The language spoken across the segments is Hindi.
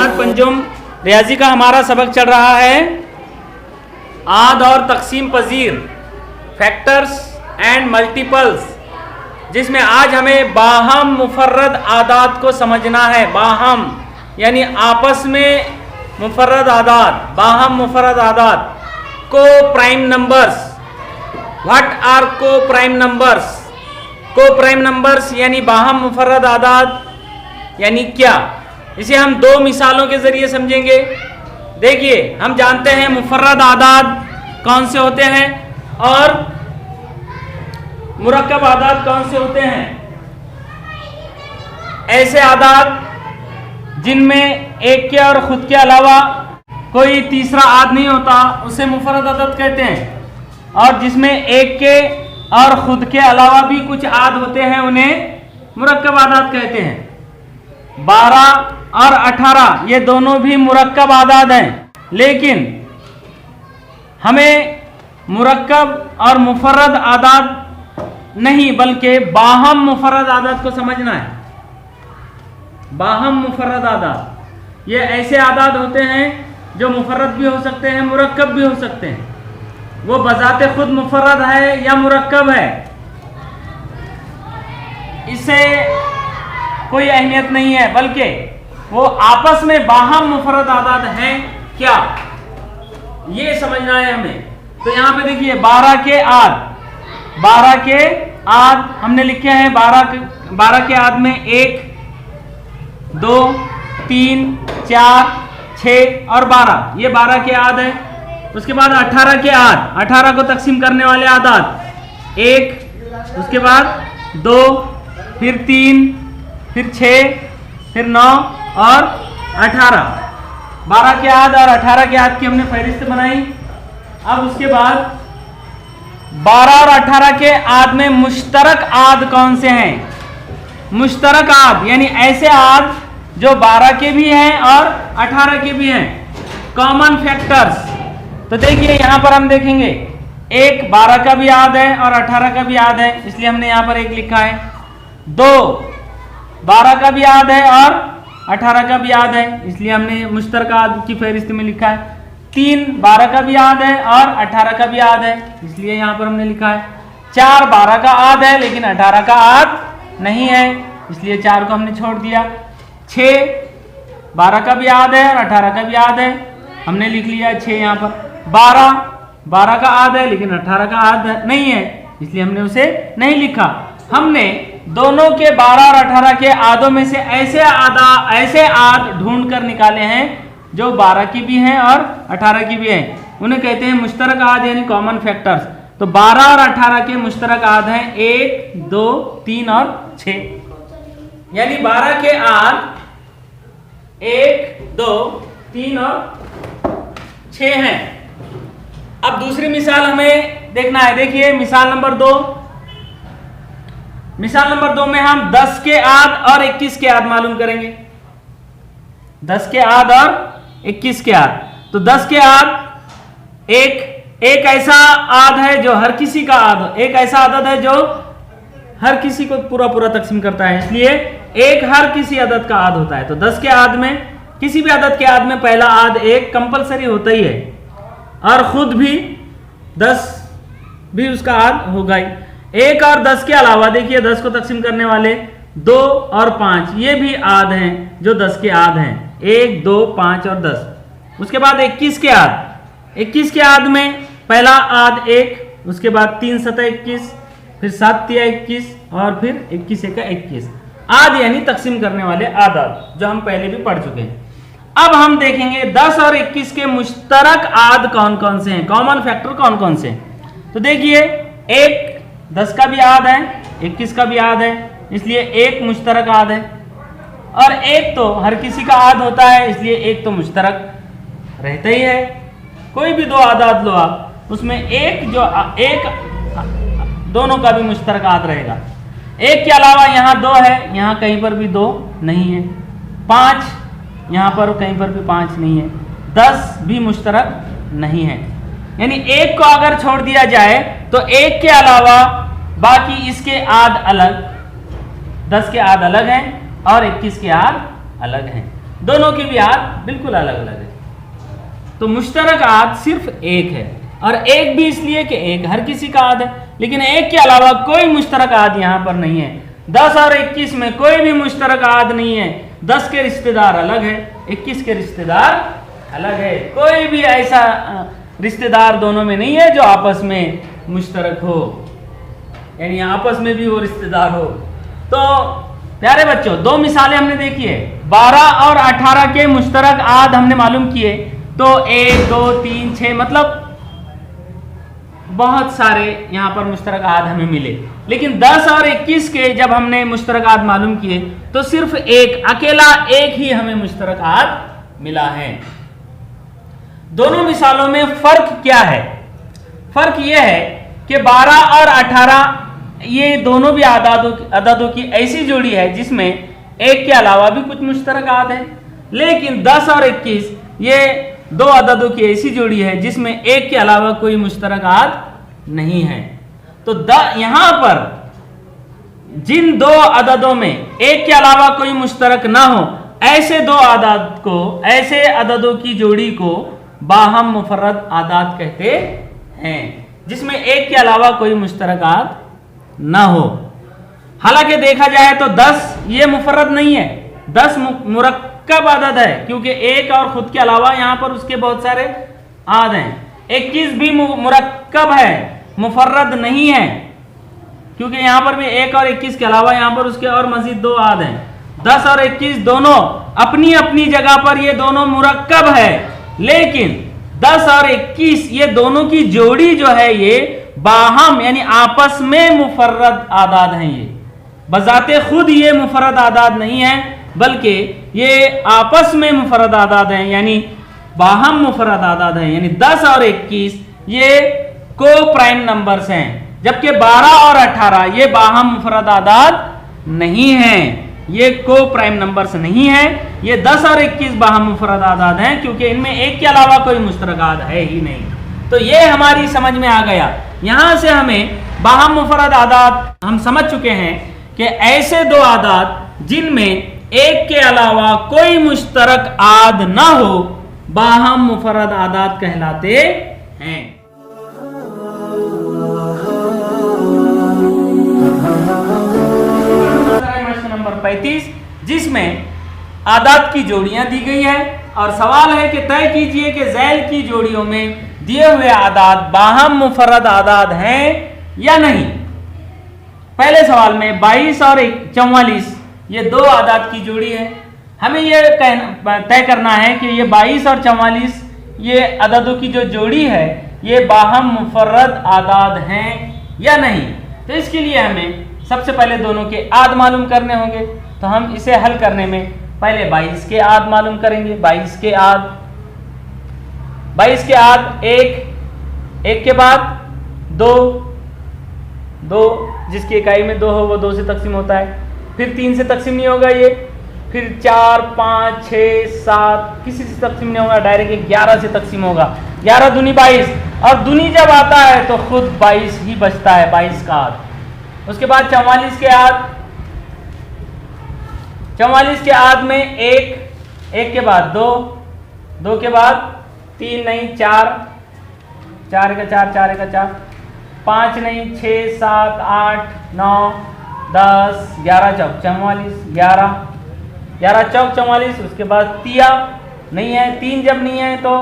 जमात पंजुम रियाजी का हमारा सबक चल रहा है आद और तकसीम पजीर फैक्टर्स एंड मल्टीपल्स, जिसमें आज हमें बाहम मुफर्रद आदात को समझना है। बाहम यानी आपस में मुफर्रद आदात, बाहम मुफर्रद आदात। को प्राइम नंबर्स, व्हाट आर को प्राइम नंबर्स? को प्राइम नंबर्स यानी बाहम मुफर्रद आदात यानी क्या? इसे हम दो मिसालों के जरिए समझेंगे। देखिए, हम जानते हैं मुफर्रद आदात कौन से होते हैं और मुरक्कब आदात कौन से होते हैं। ऐसे आदात जिनमें एक के और खुद के अलावा कोई तीसरा आद नहीं होता उसे मुफर्रद आदात कहते हैं, और जिसमें एक के और खुद के अलावा भी कुछ आद होते हैं उन्हें मुरक्कब आदात कहते हैं। 12 और 18 ये दोनों भी मुरक्कब आदात हैं, लेकिन हमें मुरक्कब और मुफर्रद आदात नहीं बल्कि बाहम मुफर्रद आदात को समझना है। बाहम मुफर्रद आदात ये ऐसे आदात होते हैं जो मुफर्रद भी हो सकते हैं, मुरक्कब भी हो सकते हैं। वो बजाते खुद मुफर्रद है या मुरक्कब है, इससे कोई अहमियत नहीं है, बल्कि वो आपस में बाहम मुफर्रद आदात हैं क्या, ये समझना है हमें। तो यहां पे देखिए 12 के आद, 12 के आद हमने लिखे हैं। 12 के आद में 1, 2, 3, 4, 6 और 12, ये 12 के आद है। उसके बाद 18 के आद, 18 को तकसीम करने वाले आदात 1, उसके बाद 2, फिर 3, फिर 6, फिर 9 और 18। 12 के आद और 18 के आद की हमने फहरिस्त बनाई। अब उसके बाद 12 और 18 के आद में मुश्तरक आद कौन से हैं? मुश्तरक आद यानी ऐसे आद जो 12 के भी हैं और 18 के भी हैं, कॉमन फैक्टर्स। तो देखिए यहां पर हम देखेंगे एक 12 का भी आद है और 18 का भी आद है, इसलिए हमने यहां पर 1 लिखा है। 2 12 का भी आद है और 18 का भी आद है, इसलिए हमने मुश्तरक आद की फहरिस्त में लिखा है। 3 12 का भी आद है और 18 का भी आद है, इसलिए यहां पर हमने लिखा है। 4 12 का आद है लेकिन 18 का आद नहीं है, इसलिए 4 को हमने छोड़ दिया। 6 12 का भी आद है और 18 का भी आद है, हमने लिख लिया 6 यहां पर। 12 का आद है लेकिन 18 का आद नहीं है, इसलिए हमने उसे नहीं लिखा। हमने दोनों के 12 और 18 के आदों में से ऐसे आद ढूंढ कर निकाले हैं जो 12 की भी हैं और 18 की भी हैं, उन्हें कहते हैं मुश्तरक आद यानी कॉमन फैक्टर्स। तो 12 और 18 के मुश्तरक आद हैं 1, 2, 3 और 6, यानी 12 के आद 1, 2, 3 और 6 हैं। अब दूसरी मिसाल हमें देखना है। देखिए मिसाल नंबर 2। मिसाल नंबर 2 में हम 10 के आद और 21 के आद मालूम करेंगे। 10 के आद और 21 के आद। तो 10 के आद एक ऐसा आद है जो हर किसी का आद, एक ऐसा आदत है जो हर किसी को पूरा पूरा तकसीम करता है, इसलिए एक हर किसी आदत का आद होता है। तो 10 के आद में, किसी भी आदत के आद में पहला आद 1 कंपलसरी होता ही है, और खुद भी 10 भी उसका आद होगा ही। 1 और 10 के अलावा देखिए 10 को तकसीम करने वाले 2 और 5 ये भी आद हैं जो 10 के आद हैं, 1, 2, 5 और 10। उसके बाद 21 के आद, 21 के आद में पहला आद 1, उसके बाद 3 7 21, फिर 7 3 21 और फिर 21 1 21। आद यानी तकसीम करने वाले आदात जो हम पहले भी पढ़ चुके हैं। अब हम देखेंगे 10 और 21 के मुश्तरक आद कौन कौन से हैं, कॉमन फैक्टर कौन कौन से हैं। तो देखिए 1 10 का भी आद है, 21 का भी आद है, इसलिए 1 मुश्तरक आद है, और 1 तो हर किसी का आद होता है, इसलिए 1 तो मुश्तरक रहता ही है। कोई भी 2 आदात लो आप, उसमें एक दोनों का भी मुश्तरक आद रहेगा। 1 के अलावा यहाँ 2 है, यहाँ कहीं पर भी 2 नहीं है। 5 यहाँ पर कहीं पर भी 5 नहीं है। 10 भी मुश्तरक नहीं है, यानी 1 को अगर छोड़ दिया जाए तो 1 के अलावा बाकी इसके आद अलग, 10 के आद अलग हैं और 21 के आद अलग हैं। दोनों की भी आद बिल्कुल अलग अलग है। तो मुश्तरक आद सिर्फ एक है, और एक भी इसलिए कि एक हर किसी का आद है, लेकिन एक के अलावा कोई मुश्तरक आद यहाँ पर नहीं है। 10 और 21 में कोई भी मुश्तरक आद नहीं है। 10 के रिश्तेदार अलग है, 21 के रिश्तेदार अलग है। कोई भी ऐसा रिश्तेदार दोनों में नहीं है जो आपस में मुश्तरक हो, यानी आपस में भी वो रिश्तेदार हो। तो प्यारे बच्चों, दो मिसालें हमने देखी है। 12 और 18 के मुश्तरक आद हमने मालूम किए, तो 1 2 3 6 मतलब बहुत सारे यहाँ पर मुश्तरक आद हमें मिले। लेकिन 10 और 21 के जब हमने मुश्तरक आद मालूम किए तो सिर्फ एक, अकेला एक ही हमें मुश्तरक आद मिला है। दोनों मिसालों में फर्क क्या है? फर्क यह है कि 12 और 18 ये दोनों भी अदादों की ऐसी जोड़ी है जिसमें एक के अलावा भी कुछ मुश्तरक आद है। लेकिन 10 और 21 ये दो अददों की ऐसी जोड़ी है जिसमें एक के अलावा कोई मुश्तरक आद नहीं है। तो यहां पर जिन दो अददों में एक के अलावा कोई मुश्तरक ना हो, ऐसे दो आदाद को, ऐसे अददों की जोड़ी को बाहम मुफर्रद आदाद कहते हैं, जिसमें एक के अलावा कोई मुश्तरक आद ना हो। हालांकि देखा जाए तो 10 ये मुफर्रद नहीं है, 10 मुरक्कब आदद है, क्योंकि एक और खुद के अलावा यहां पर उसके बहुत सारे आद हैं। 21 भी मुरक्कब है, मुफर्रद नहीं है, क्योंकि यहां पर भी एक और 21 के अलावा यहां पर उसके और मजीद दो आद हैं। 10 और 21 दोनों अपनी अपनी जगह पर ये दोनों मुरक्कब है, लेकिन 10 और 21 ये दोनों की जोड़ी जो है ये बाहम यानी आपस में मुफर्रद आदाद हैं। ये बजाते खुद ये मुफर्रद आदाद नहीं है, बल्कि ये आपस में मुफर्रद आदाद हैं, यानी बाहम मुफर्रद आदाद हैं। यानी 10 और 21 ये को प्राइम नंबर्स हैं, जबकि 12 और 18 ये बाहम मुफर्रद आदाद नहीं हैं, ये को प्राइम नंबर्स नहीं है। ये 10 और 21 बाहम मुफर्रद आदाद हैं, क्योंकि इनमें एक के अलावा कोई मुश्तरक आद है ही नहीं। तो ये हमारी समझ में आ गया। यहां से हमें बाहम मुफर्रद आदाद हम समझ चुके हैं कि ऐसे दो आदाद जिनमें एक के अलावा कोई मुश्तरक आद ना हो, बाहम मुफर्रद आदाद कहलाते हैं। नंबर 35, जिसमें आदाद की जोड़ियां दी गई है, और सवाल है कि तय कीजिए कि झैल की जोड़ियों में दिए हुए आदाद बाहम मुफर्रद आदाद हैं या नहीं। पहले सवाल में 22 और 44 ये दो आदाद की जोड़ी है। हमें यह तय करना है कि ये 22 और 44 ये अददों की जो जोड़ी है ये बाहम मुफर्रद आदाद हैं या नहीं। तो इसके लिए हमें सबसे पहले दोनों के आद मालूम करने होंगे। तो हम इसे हल करने में पहले 22 के आद मालूम करेंगे। 22 के आद एक के बाद 2, जिसकी इकाई में 2 हो वो 2 से तकसीम होता है, फिर 3 से तकसीम नहीं होगा ये, फिर 4 5 6 7 किसी से तकसीम नहीं होगा, डायरेक्ट 11 से तकसीम होगा। 11 दूनी 22, और दूनी जब आता है तो खुद 22 ही बचता है, 22 का आद। उसके बाद 44 के आद, 44 के आद में एक के बाद 2 के बाद 3 नहीं 4 का 4 5 नहीं 6 7 8 9 10 11 चौक 44 11 चौक 44। उसके बाद तिया नहीं है, 3 जब नहीं है तो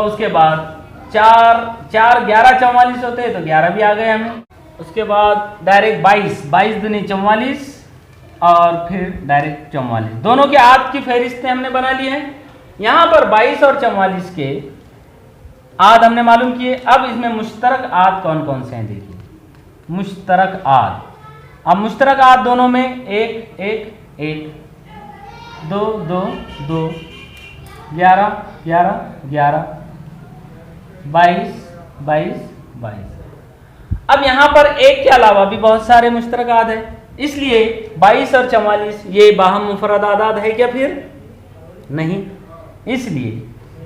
उसके बाद 4 11 44 होते हैं, तो 11 भी आ गए हमें। उसके बाद डायरेक्ट 22 दूनी 44 और फिर डायरेक्ट 44। दोनों के आद की फहरिस्तें हमने बना ली हैं। यहां पर 22 और 44 के आद हमने मालूम किए। अब इसमें मुश्तरक आद कौन कौन से हैं देखिए। मुश्तरक आद, अब मुश्तरक आद दोनों में 1 1 1 2 2 2 11 11 11 22 22 22। अब यहां पर एक के अलावा भी बहुत सारे मुश्तरक आद हैं, इसलिए 22 और 44 ये बाहम मुफर्रद आदाद है क्या? फिर नहीं।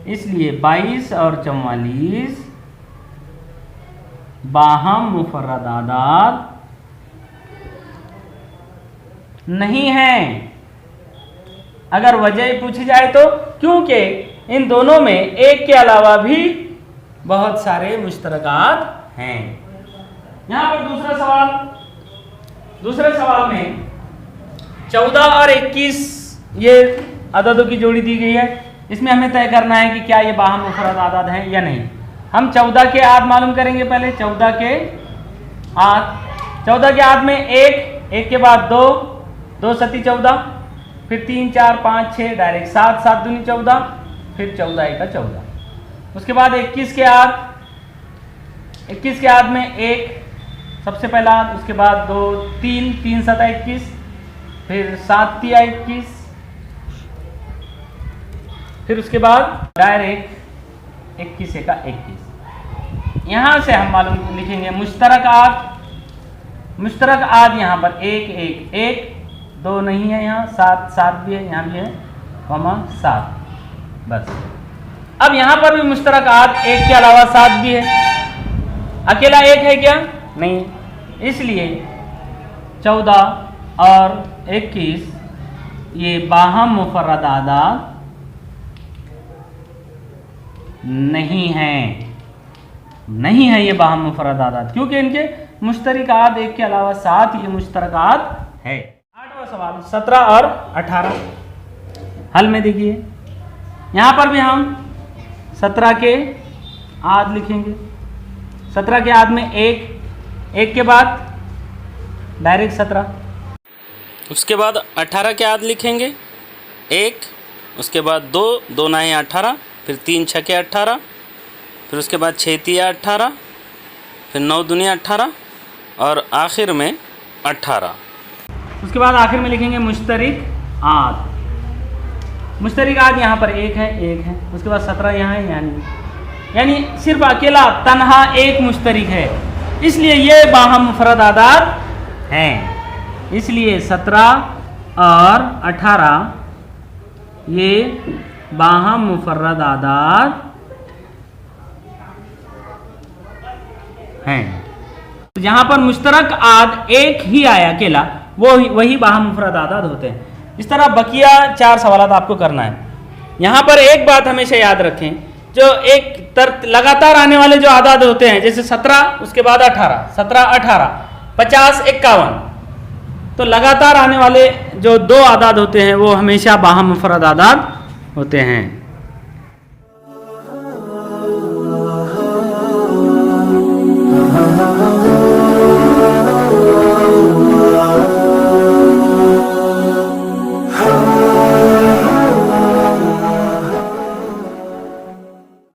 इसलिए 22 और 44 बाहम मुफर्रद आदाद नहीं है। अगर वजह पूछी जाए तो क्योंकि इन दोनों में एक के अलावा भी बहुत सारे मुश्तरकात हैं। यहां पर दूसरे सवाल में 14 और 21 ये अददों की जोड़ी दी गई है। इसमें हमें तय करना है कि क्या ये बाहम मुफरद आदाद हैं या नहीं। हम 14 के आद मालूम करेंगे। पहले 14 के आद में एक के बाद 2 सती 14, फिर 3 4 5 6 डायरेक्ट 7 7 दूनी 14, फिर 14 एका 14। उसके बाद 21 के आद में 1 सबसे पहला आद, उसके बाद 2 3 7 21, फिर 7 3 21, फिर उसके बाद डायरेक्ट 21 एका 21। यहां से हम मालूम लिखेंगे मुश्तरक आद यहाँ पर 1 2 नहीं है, यहाँ 7 भी है, यहाँ भी है, 7 बस। अब यहाँ पर भी मुश्तरक आद 1 के अलावा 7 भी है। अकेला 1 है क्या? नहीं, इसलिए 14 और 21 ये बाहम मुफर्रद आदाद नहीं है ये बाहम मुफर्रद आदाद, क्योंकि इनके मुश्तरक आद 1 के अलावा 7 ये मुश्तरक आद है। 8वां सवाल 17 और 18 हल में देखिए। यहां पर भी हम 17 के आद लिखेंगे। 17 के आद में 1 के बाद डायरेक्ट 17, उसके बाद 18 के आद लिखेंगे 1, उसके बाद 2 9 18, फिर 3 6 के 18, फिर उसके बाद 6 3 18, फिर 9 दूनी 18 और आखिर में 18। उसके बाद आखिर में लिखेंगे मुश्तरक आद। मुश्तरक आद यहाँ पर 1 है, उसके बाद 17 यहाँ है, यानी सिर्फ अकेला तन्हा एक मुश्तरक है, इसलिए ये बाहम मुफर्रद आदाद हैं। इसलिए 17 और 18 ये बाहम मुफर्रद आदाद हैं। जहां पर मुश्तरक आद 1 ही आया अकेला, वही बाहम मुफर्रद आदाद होते हैं। इस तरह बकिया 4 सवाल आपको करना है। यहां पर एक बात हमेशा याद रखें, जो एक लगातार आने वाले जो आदाद होते हैं, जैसे 17 उसके बाद 18 17 18 50 51, तो लगातार आने वाले जो 2 आदाद होते हैं वो हमेशा बाहम मुफर्रद आदाद होते हैं।